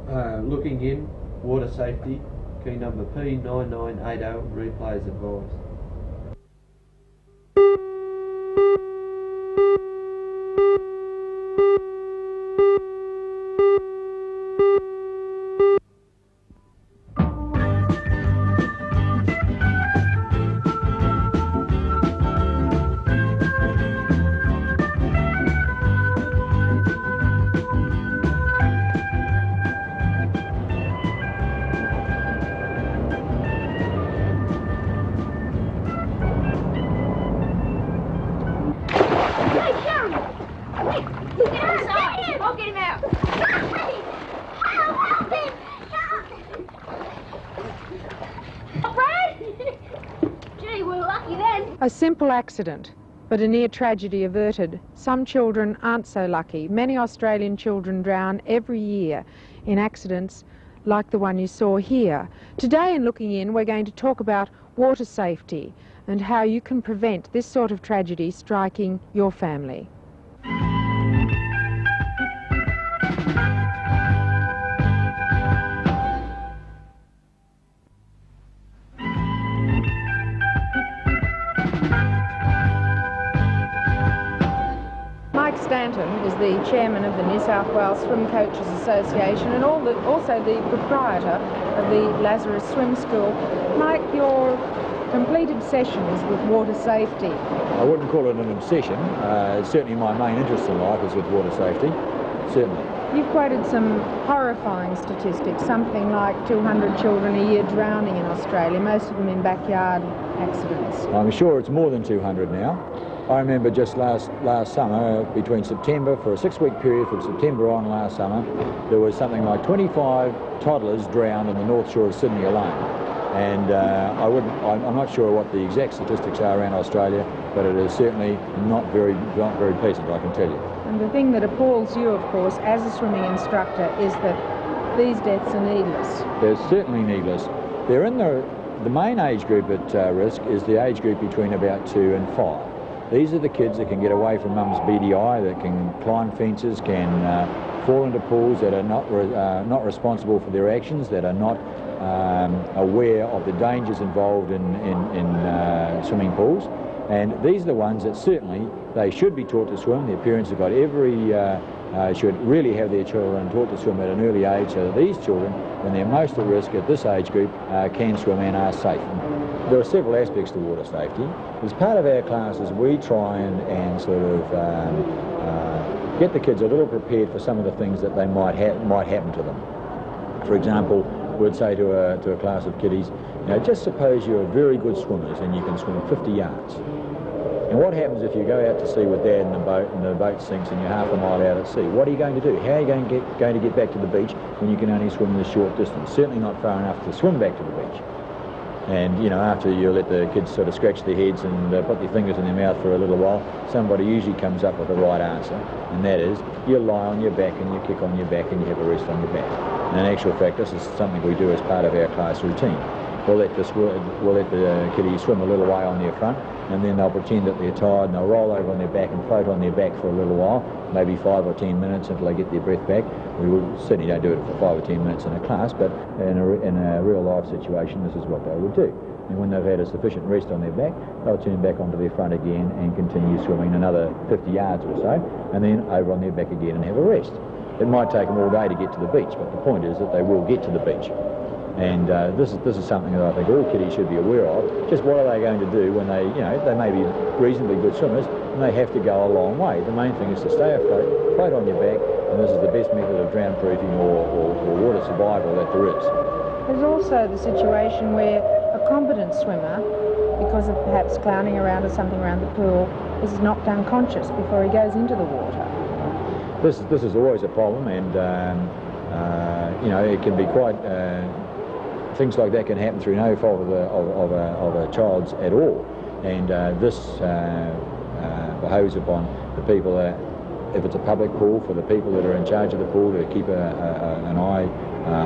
Looking in, water safety, key number P9980, replay is advised. I'll get him out. Help him! Help! Brad! Gee, we're lucky then. A simple accident, but a near tragedy averted. Some children aren't so lucky. Many Australian children drown every year in accidents like the one you saw here. Today in Looking In, we're going to talk about water safety and how you can prevent this sort of tragedy striking your family. Mike Stanton is the chairman of the New South Wales Swim Coaches Association and also the proprietor of the Lazarus Swim School. Mike, your completed sessions with water safety. I wouldn't call it an obsession. Certainly my main interest in life is with water safety, certainly. You've quoted some horrifying statistics, something like 200 children a year drowning in Australia, most of them in backyard accidents. I'm sure it's more than 200 now. I remember just last summer, between September, for a 6-week period from September on last summer, there was something like 25 toddlers drowned on the North Shore of Sydney alone. And I'm not sure what the exact statistics are around Australia, but it is certainly not very pleasant, I can tell you. And the thing that appalls you, of course, as a swimming instructor, is that these deaths are needless. They're certainly needless. They're in the main age group at risk is the age group between about 2 and 5. These are the kids that can get away from mum's beady eye, that can climb fences, can fall into pools, that are not responsible for their actions, that are not aware of the dangers involved in swimming pools. And these are the ones that certainly they should be taught to swim. Their parents have got should really have their children taught to swim at an early age, so that these children, when they're most at risk at this age group, can swim and are safe. There are several aspects to water safety. As part of our classes, we try and sort of get the kids a little prepared for some of the things that they might happen to them. For example, we'd say to a class of kiddies, just suppose you're very good swimmers and you can swim 50 yards. And what happens if you go out to sea with Dad in the boat and the boat sinks and you're half a mile out at sea? What are you going to do? How are you going to get back to the beach when you can only swim this short distance? Certainly not far enough to swim back to the beach. And, after you let the kids sort of scratch their heads and put their fingers in their mouth for a little while, somebody usually comes up with the right answer, and that is you lie on your back and you kick on your back and you have a rest on your back. And in actual fact, this is something we do as part of our class routine. We'll let the kiddies swim a little way on their front, and then they'll pretend that they're tired and they'll roll over on their back and float on their back for a little while, maybe 5 or 10 minutes until they get their breath back. We certainly don't do it for 5 or 10 minutes in a class, but in a real life situation, this is what they would do. And when they've had a sufficient rest on their back, they'll turn back onto their front again and continue swimming another 50 yards or so, and then over on their back again and have a rest. It might take them all day to get to the beach, but the point is that they will get to the beach. And this is something that I think all kiddies should be aware of. Just what are they going to do when they may be reasonably good swimmers and they have to go a long way. The main thing is to stay afloat, float on your back, and this is the best method of drown proofing or water survival that there is. There's also the situation where a competent swimmer, because of perhaps clowning around or something around the pool, is knocked unconscious before he goes into the water. This is always a problem, and it can be quite. Things like that can happen through no fault of a child's at all, and this behoves upon the people that, if it's a public pool, for the people that are in charge of the pool to keep an eye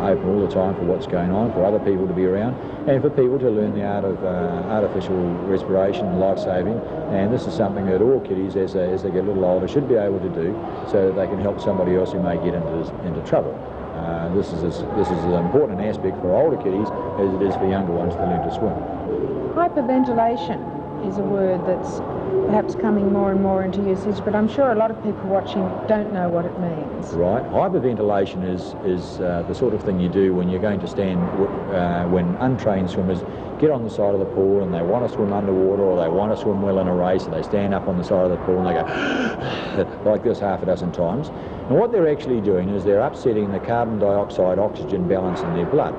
open all the time for what's going on, for other people to be around, and for people to learn the art of artificial respiration and life-saving. And this is something that all kiddies, as they get a little older, should be able to do, so that they can help somebody else who may get into trouble. This is an important aspect for older kiddies as it is for younger ones to learn to swim. Hyperventilation is a word that's perhaps coming more and more into usage, but I'm sure a lot of people watching don't know what it means. Right. Hyperventilation is the sort of thing you do when you're going to stand, when untrained swimmers get on the side of the pool and they want to swim underwater or they want to swim well in a race, and they stand up on the side of the pool and they go like this half a dozen times. And what they're actually doing is they're upsetting the carbon dioxide oxygen balance in their blood.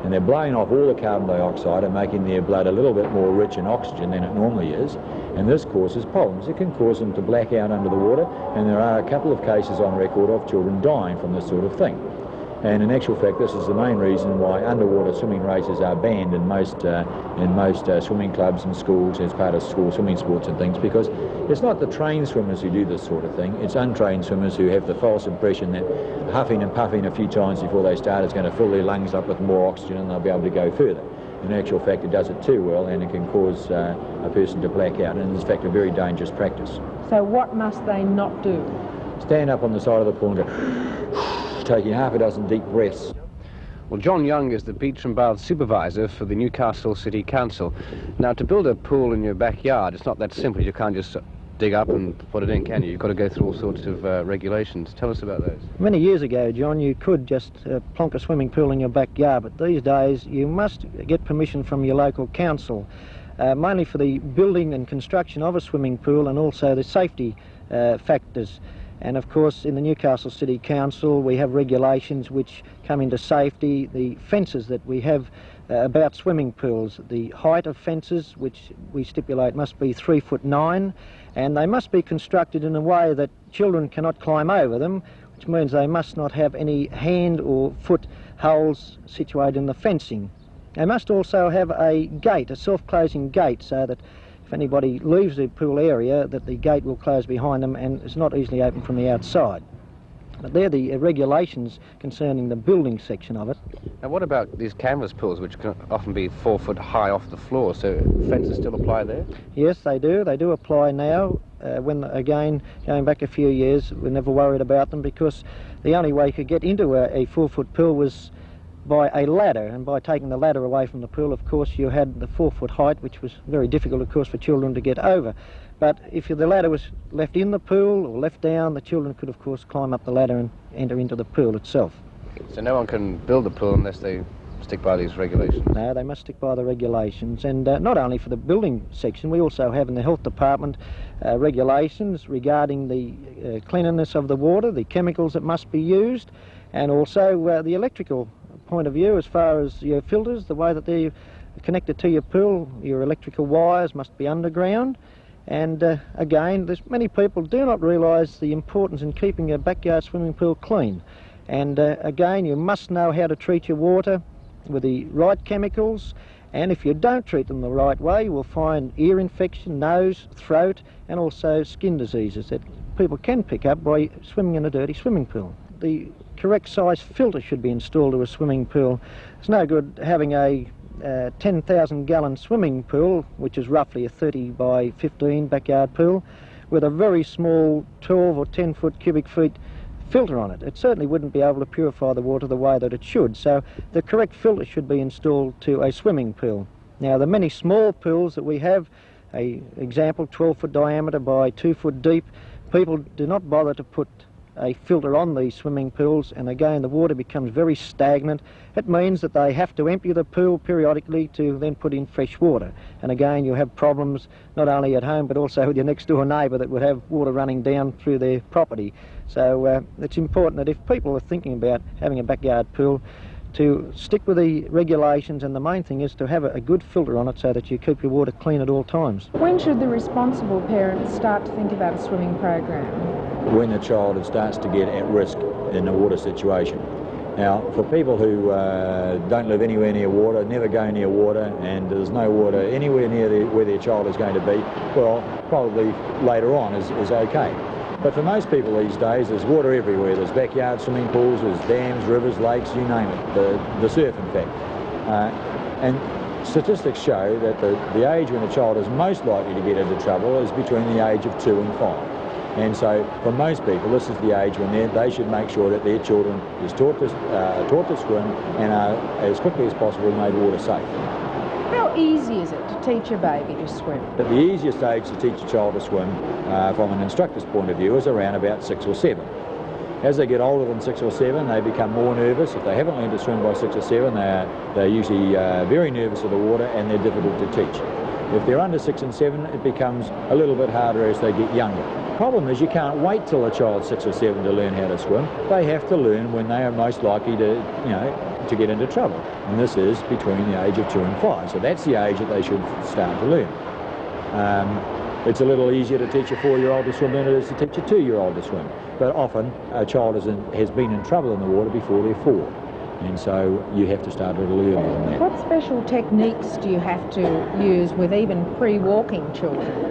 And they're blowing off all the carbon dioxide and making their blood a little bit more rich in oxygen than it normally is. And this causes problems. It can cause them to black out under the water, and there are a couple of cases on record of children dying from this sort of thing. And in actual fact, this is the main reason why underwater swimming races are banned in most swimming clubs and schools as part of school swimming sports and things, because it's not the trained swimmers who do this sort of thing, it's untrained swimmers who have the false impression that huffing and puffing a few times before they start is going to fill their lungs up with more oxygen and they'll be able to go further. In actual fact, it does it too well, and it can cause a person to black out, and it's in fact a very dangerous practice. So what must they not do? Stand up on the side of the pool and go, taking half a dozen deep breaths. Well, John Young is the Beach and Bath Supervisor for the Newcastle City Council. Now, to build a pool in your backyard, it's not that simple. You can't just dig up and put it in, can you? You've got to go through all sorts of regulations. Tell us about those. Many years ago, John, you could just plonk a swimming pool in your backyard, but these days you must get permission from your local council, mainly for the building and construction of a swimming pool and also the safety factors. And of course, in the Newcastle City Council, we have regulations which come into safety, the fences that we have about swimming pools, the height of fences, which we stipulate must be 3'9", and they must be constructed in a way that children cannot climb over them, which means they must not have any hand or foot holes situated in the fencing. They must also have a gate, a self-closing gate, so that if anybody leaves the pool area, that the gate will close behind them and it's not easily opened from the outside. But they're the regulations concerning the building section of it. Now, what about these canvas pools, which can often be 4 foot high off the floor? So fences still apply there? Yes, they do. They do apply now. When, again, going back a few years, we're never worried about them, because the only way you could get into a 4-foot pool was by a ladder, and by taking the ladder away from the pool, of course, you had the 4-foot height, which was very difficult, of course, for children to get over. But if the ladder was left in the pool or left down, the children could, of course, climb up the ladder and enter into the pool itself. So no one can build a pool unless they stick by these regulations? No, they must stick by the regulations, and not only for the building section, we also have in the health department regulations regarding the cleanliness of the water, the chemicals that must be used, and also the electrical point of view as far as your filters, the way that they're connected to your pool. Your electrical wires must be underground. And again, there's many people do not realise the importance in keeping a backyard swimming pool clean. And again, you must know how to treat your water with the right chemicals, and if you don't treat them the right way, you will find ear infection, nose, throat, and also skin diseases that people can pick up by swimming in a dirty swimming pool. The correct size filter should be installed to a swimming pool. It's no good having a 10,000 gallon swimming pool, which is roughly a 30 by 15 backyard pool, with a very small 12 or 10 foot cubic feet filter on it. It certainly wouldn't be able to purify the water the way that it should, so the correct filter should be installed to a swimming pool. Now, the many small pools that we have, example 12 foot diameter by 2 foot deep, people do not bother to put a filter on these swimming pools, and again the water becomes very stagnant. It means that they have to empty the pool periodically to then put in fresh water, and again you have problems not only at home but also with your next door neighbour that would have water running down through their property. So it's important that if people are thinking about having a backyard pool, to stick with the regulations, and the main thing is to have a good filter on it so that you keep your water clean at all times. When should the responsible parents start to think about a swimming program? When the child starts to get at risk in a water situation. Now, for people who don't live anywhere near water, never go near water, and there's no water anywhere near where their child is going to be, well, probably later on is okay. But for most people these days, there's water everywhere. There's backyard swimming pools, there's dams, rivers, lakes, you name it, the surf in fact. And statistics show that the age when a child is most likely to get into trouble is between the age of 2 and 5. And so for most people, this is the age when they should make sure that their children is taught to swim and are as quickly as possible made water safe. How easy is it to teach a baby to swim? But the easiest age to teach a child to swim from an instructor's point of view is around about 6 or 7. As they get older than 6 or 7, they become more nervous. If they haven't learned to swim by 6 or 7, they're usually very nervous of the water and they're difficult to teach. If they're under 6 and 7, it becomes a little bit harder as they get younger. The problem is you can't wait till a child's 6 or 7 to learn how to swim. They have to learn when they are most likely to get into trouble. And this is between the age of 2 and 5. So that's the age that they should start to learn. It's a little easier to teach a 4-year-old to swim than it is to teach a 2-year-old to swim. But often a child has been in trouble in the water before they're 4. And so you have to start a little earlier than that. What special techniques do you have to use with even pre-walking children?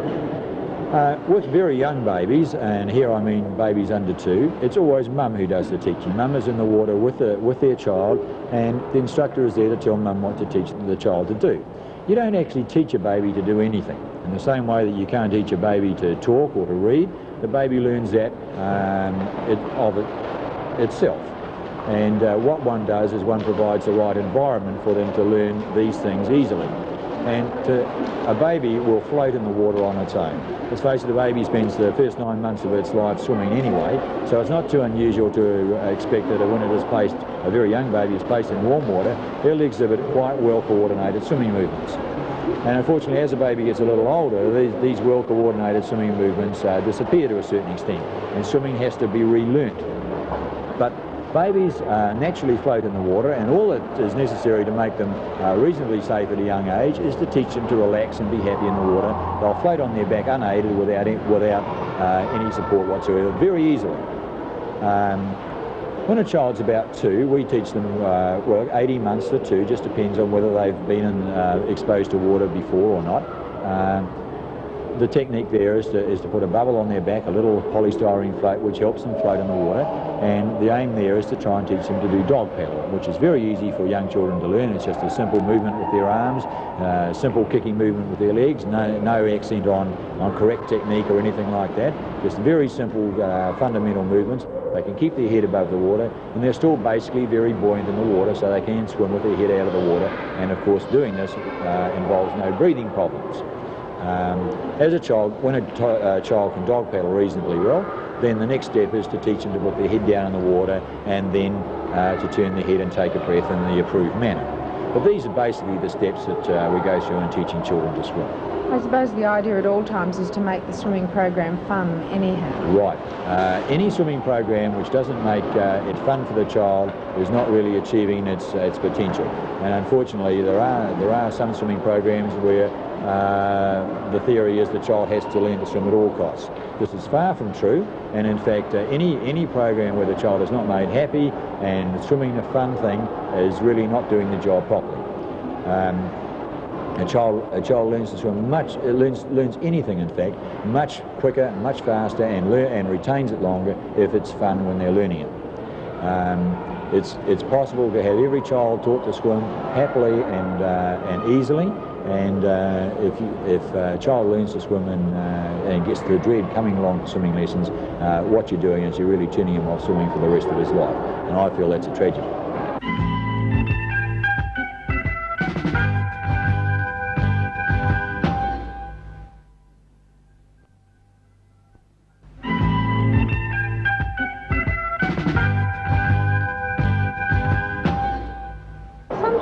With very young babies, and here I mean babies under 2, it's always mum who does the teaching. Mum is in the water with their child, and the instructor is there to tell mum what to teach the child to do. You don't actually teach a baby to do anything. In the same way that you can't teach a baby to talk or to read, the baby learns that itself. And what one does is one provides the right environment for them to learn these things easily. And a baby will float in the water on its own. Let's face it, a baby spends the first 9 months of its life swimming anyway, so it's not too unusual to expect that when it is placed, a very young baby is placed in warm water, they'll exhibit quite well-coordinated swimming movements. And unfortunately, as a baby gets a little older, these well-coordinated swimming movements disappear to a certain extent, and swimming has to be relearnt. But babies naturally float in the water, and all that is necessary to make them reasonably safe at a young age is to teach them to relax and be happy in the water. They'll float on their back unaided without any support whatsoever, very easily. When a child's about 2, we teach them, 18 months to 2, just depends on whether they've been exposed to water before or not. The technique there is to put a bubble on their back, a little polystyrene float which helps them float in the water, and the aim there is to try and teach them to do dog paddle, which is very easy for young children to learn. It's just a simple movement with their arms, simple kicking movement with their legs, no accent on correct technique or anything like that, just very simple fundamental movements. They can keep their head above the water, and they're still basically very buoyant in the water, so they can swim with their head out of the water, and of course doing this involves no breathing problems. As a child, when a child can dog paddle reasonably well, then the next step is to teach them to put their head down in the water and then to turn their head and take a breath in the approved manner. But these are basically the steps that we go through in teaching children to swim. I suppose the idea at all times is to make the swimming program fun anyhow. Right. Any swimming program which doesn't make it fun for the child is not really achieving its potential. And unfortunately, there are some swimming programs where the theory is the child has to learn to swim at all costs. This is far from true, and in fact any program where the child is not made happy and swimming a fun thing is really not doing the job properly. A child learns to swim learns anything in fact much quicker, much faster, and retains it longer if it's fun when they're learning it. It's possible to have every child taught to swim happily and easily. And if a child learns to swim and gets the dread coming along to swimming lessons, what you're doing is you're really turning him off swimming for the rest of his life. And I feel that's a tragedy.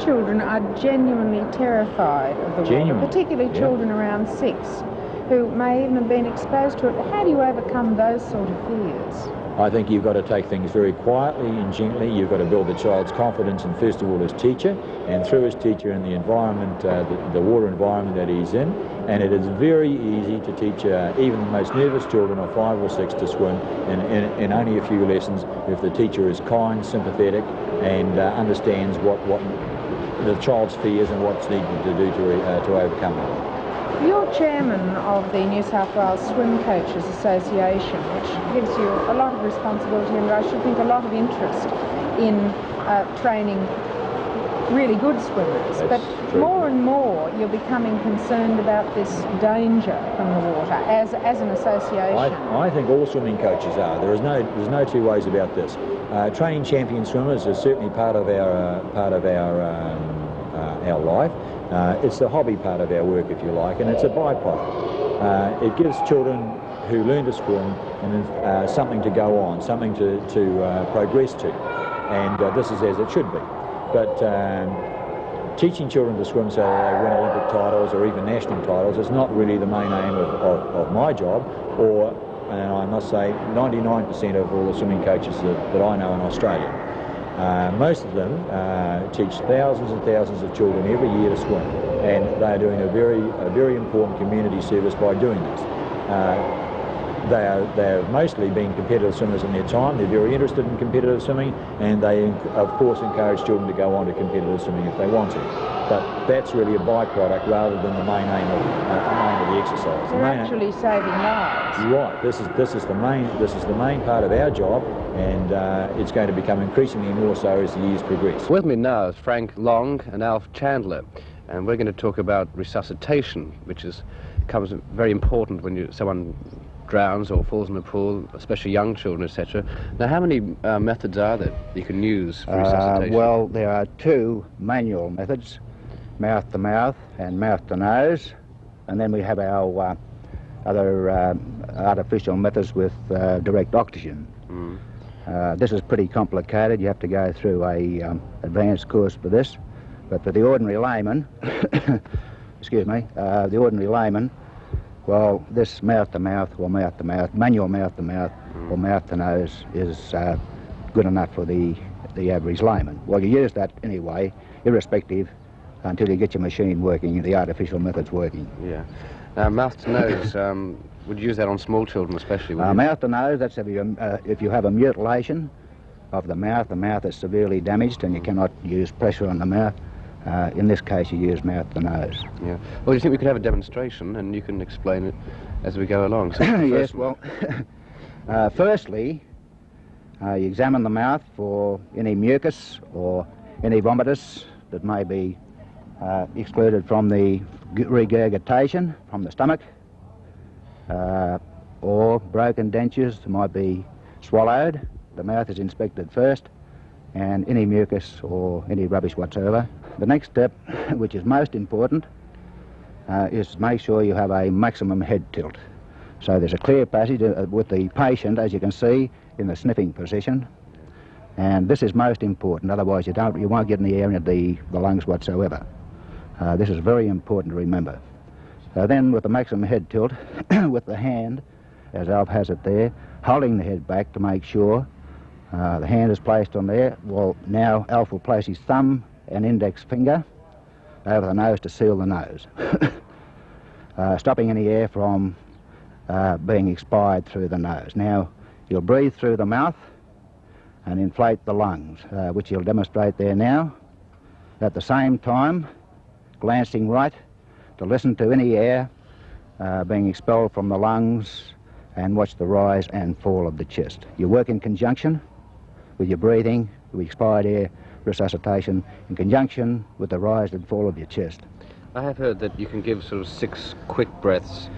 Children are genuinely terrified of the water, particularly children around 6 who may even have been exposed to it. How do you overcome those sort of fears? I think you've got to take things very quietly and gently. You've got to build the child's confidence in, first of all, his teacher, and through his teacher in the environment, the water environment that he's in. And it is very easy to teach even the most nervous children of 5 or 6 to swim in only a few lessons if the teacher is kind, sympathetic, and understands what the child's fears and what's needed to do to overcome them. You're chairman of the New South Wales Swim Coaches Association, which gives you a lot of responsibility and I should think a lot of interest in training really good swimmers. That's But true. more and more you're becoming concerned about this danger from the water as an association. I think all swimming coaches are. There's no two ways about this. Training champion swimmers is certainly part of our life. It's the hobby part of our work, if you like, and it's a byproduct. It gives children who learn to swim and something to go on, something to progress to, and this is as it should be. But teaching children to swim so they win Olympic titles or even national titles is not really the main aim of my job, and I must say 99% of all the swimming coaches that I know in Australia. Most of them teach thousands and thousands of children every year to swim, and they are doing a very important community service by doing this. They're mostly being competitive swimmers in their time. They're very interested in competitive swimming, and they, of course, encourage children to go on to competitive swimming if they want to. But that's really a byproduct rather than the main aim of the exercise. They're actually saving lives. Right. This is the main part of our job, and it's going to become increasingly more so as the years progress. With me now is Frank Long and Alf Chandler, and we're going to talk about resuscitation, which becomes very important when someone drowns or falls in a pool, especially young children, etc. Now, how many methods are there you can use for resuscitation? Well, there are two manual methods, mouth to mouth and mouth to nose, and then we have our other artificial methods with direct oxygen. This is pretty complicated. You have to go through a advanced course for this, but for the ordinary layman, excuse me, the ordinary layman, well, this mouth-to-mouth or mouth-to-mouth, manual mouth-to-mouth or mouth-to-nose is good enough for the average layman. Well, you use that anyway, irrespective, until you get your machine working, the artificial methods working. Yeah. Now, mouth-to-nose, would you use that on small children especially? Mouth-to-nose, that's if you have a mutilation of the mouth is severely damaged and you cannot use pressure on the mouth. In this case, you use mouth to nose. Yeah. Well, do you think we could have a demonstration and you can explain it as we go along? So yes, well, firstly, you examine the mouth for any mucus or any vomitus that may be excluded from the regurgitation from the stomach, or broken dentures that might be swallowed. The mouth is inspected first, and any mucus or any rubbish whatsoever. The next step, which is most important, is to make sure you have a maximum head tilt. So there's a clear passage with the patient, as you can see, in the sniffing position. And this is most important, otherwise you won't get any air into the lungs whatsoever. This is very important to remember. Then with the maximum head tilt, with the hand, as Alf has it there, holding the head back to make sure the hand is placed on there. Well, now Alf will place his thumb and index finger over the nose to seal the nose, stopping any air from being expired through the nose. Now, you'll breathe through the mouth and inflate the lungs, which you'll demonstrate there now. At the same time, glancing right to listen to any air being expelled from the lungs and watch the rise and fall of the chest. You work in conjunction with your breathing, with expired air resuscitation, in conjunction with the rise and fall of your chest. I have heard that you can give sort of 6 quick breaths.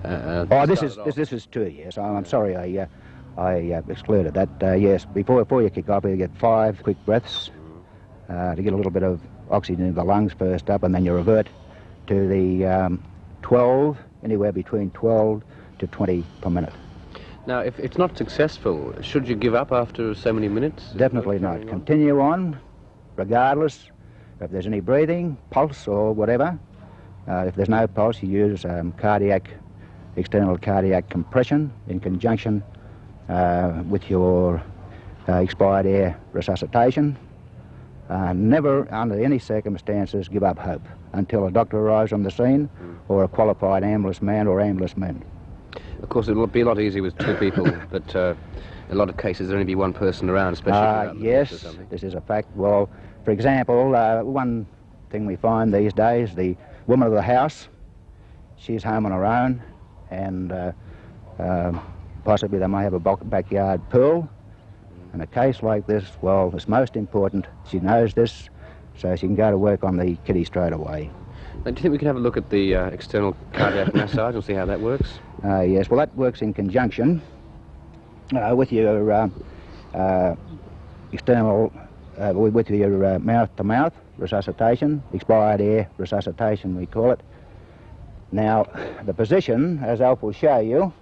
This is 2, yes. I'm sorry I excluded that. Yes, before you kick off, you get 5 quick breaths to get a little bit of oxygen into the lungs first up, and then you revert to the 12, anywhere between 12 to 20 per minute. Now, if it's not successful, should you give up after so many minutes? Definitely not. Continue on, regardless if there's any breathing, pulse or whatever. If there's no pulse, you use external cardiac compression in conjunction with your expired air resuscitation. Never, under any circumstances, give up hope until a doctor arrives on the scene or a qualified ambulance man or ambulance men. Of course, it will be a lot easier with 2 people, but a lot of cases there'll only be 1 person around, especially. Yes, this is a fact. Well, for example, one thing we find these days, the woman of the house, she's home on her own, and possibly they may have a backyard pool. In a case like this, well, it's most important she knows this. so she can go to work on the kitty straight away. Now, do you think we can have a look at the external cardiac massage and see how that works? Yes, well, that works in conjunction with your external, with your mouth-to-mouth resuscitation, expired air resuscitation we call it. Now, the position, as Alf will show you,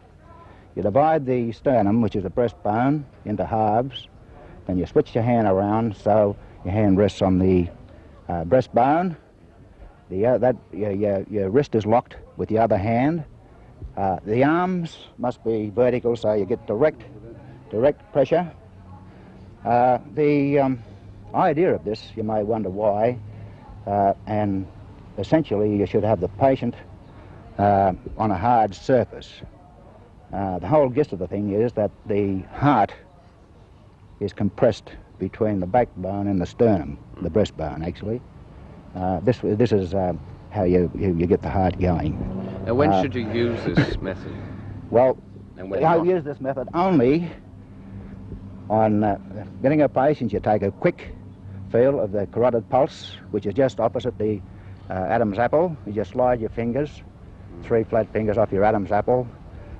you divide the sternum, which is the breastbone, into halves, then you switch your hand around so your hand rests on the breastbone. Your wrist is locked with the other hand. The arms must be vertical so you get direct pressure. The idea of this, you may wonder why, and essentially you should have the patient on a hard surface. The whole gist of the thing is that the heart is compressed between the backbone and the sternum, the breastbone actually. This is how you get the heart going. Now, when should you use this method? Well, And when I not? use this method only on getting a patient. You take a quick feel of the carotid pulse, which is just opposite the Adam's apple. You just slide your fingers, 3 flat fingers off your Adam's apple.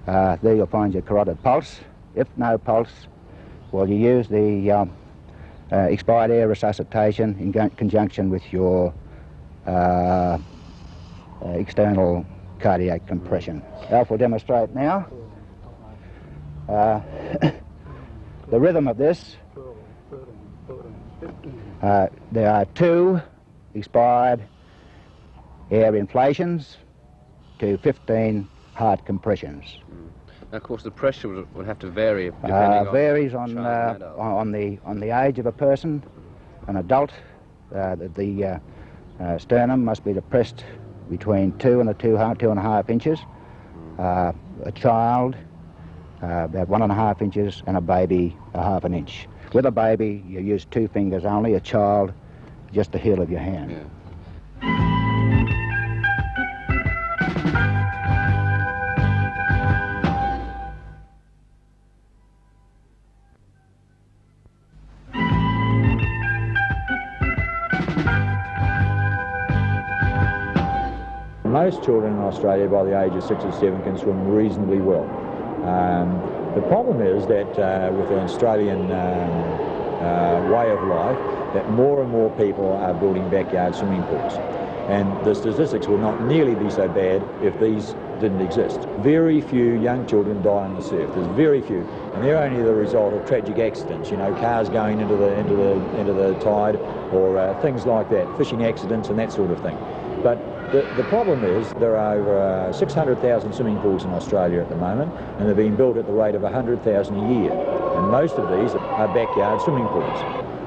There you'll find your carotid pulse. If no pulse, well, you use the expired air resuscitation in conjunction with your external cardiac compression. Alf will demonstrate now. The rhythm of this, there are 2 expired air inflations to 15 heart compressions. Now, of course, the pressure would have to vary depending Varies on on the age of a person. An adult, the sternum must be depressed between 2 and 2.5 inches. A child, about 1.5 inches, and a baby, 1/2 an inch. With a baby, you use 2 fingers only. A child, just the heel of your hand. Yeah. Most children in Australia by the age of 6 or 7 can swim reasonably well. The problem is that with the Australian way of life, that more and more people are building backyard swimming pools. And the statistics would not nearly be so bad if these didn't exist. Very few young children die on the surf. There's very few, and they're only the result of tragic accidents. You know, cars going into the tide, or things like that, fishing accidents and that sort of thing. But the problem is there are over 600,000 swimming pools in Australia at the moment, and they're being built at the rate of 100,000 a year. And most of these are backyard swimming pools.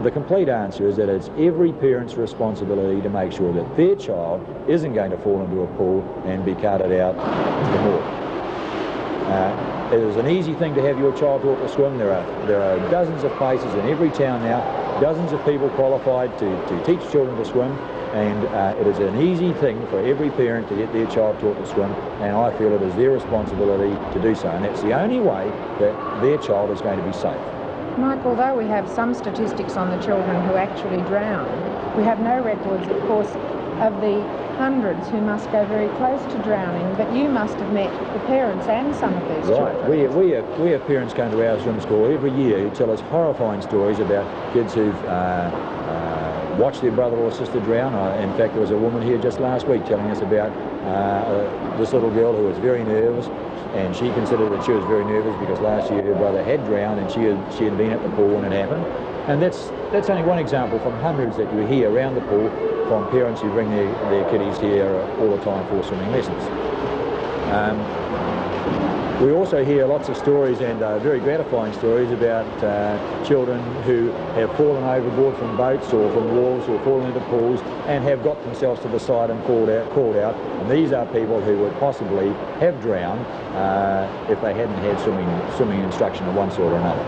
The complete answer is that it's every parent's responsibility to make sure that their child isn't going to fall into a pool and be carted out to the morgue. It is an easy thing to have your child taught to swim. There are dozens of places in every town now, dozens of people qualified to teach children to swim, and it is an easy thing for every parent to get their child taught to swim, and I feel it is their responsibility to do so, and that's the only way that their child is going to be safe. Mike, although we have some statistics on the children who actually drown, we have no records, of course, of the hundreds who must go very close to drowning, but you must have met the parents and some of these children. We have parents come to our swim school every year who tell us horrifying stories about kids who've watched their brother or sister drown. In fact, there was a woman here just last week telling us about this little girl who was very nervous, and she considered that she was very nervous because last year her brother had drowned and she had been at the pool when it happened. And that's only one example from hundreds that you hear around the pool from parents who bring their kiddies here all the time for swimming lessons. We also hear lots of stories, and very gratifying stories, about children who have fallen overboard from boats or from wharves or fallen into pools and have got themselves to the side and called out. And these are people who would possibly have drowned if they hadn't had swimming instruction of one sort or another.